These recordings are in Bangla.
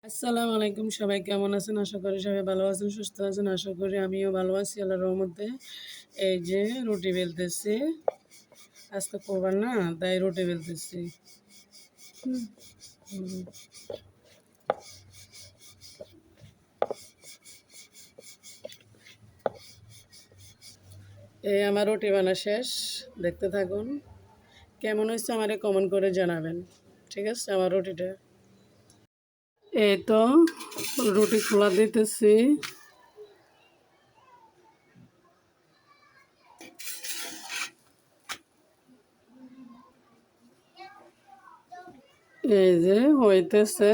আসসালামু আলাইকুম, সবাই কেমন আছেন? আশা করি সবাই ভালো আছেন, সুস্থ আছেন। আশা করি আমিও ভালো আছি আল্লাহর রহমতে। এই যে রুটি বেলতেছি, আজকে কোরবান না, তাই রুটি বেলতেছি। এই আমার রুটি বানা শেষ, দেখতে থাকুন। কেমন হয়েছে আমারে কমেন্ট করে জানাবেন, ঠিক আছে? আমার রুটিটা এই তো রুটি খোলা দিতেছি। এই যে হইতেছে।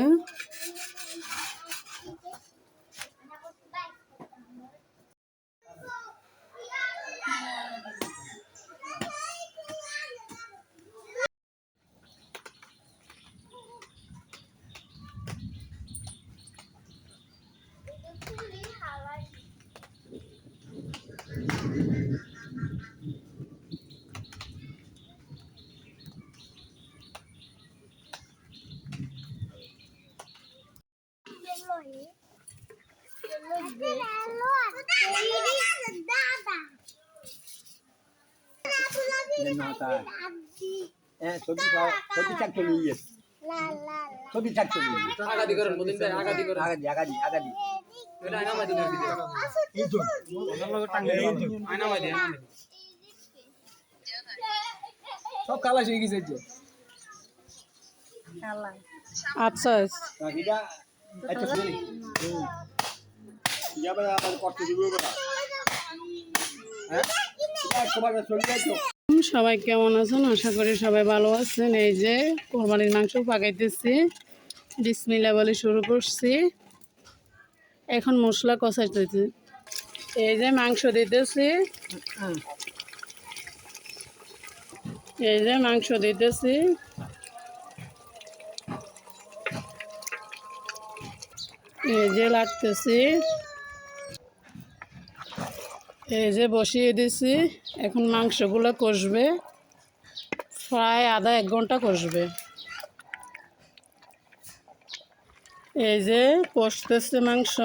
সব কালা হয়ে গেছে যে আচ্ছা সবাই কেমন আছেন? আশা করি সবাই ভালো আছেন। এই যে কোরবানির মাংস পাকাইতেছি, বিসমিল্লাহ বলে শুরু করছি। এখন মশলা কষাইতেছি। এই যে মাংস দিতেছি, এই যে মাংস দিতেছি। এই যে লাগতেছি, এই যে বসিয়ে দিছি। এখন মাংসগুলো কষবে, প্রায় আধা এক ঘন্টা কষবে। এই যে কষতেছে মাংস।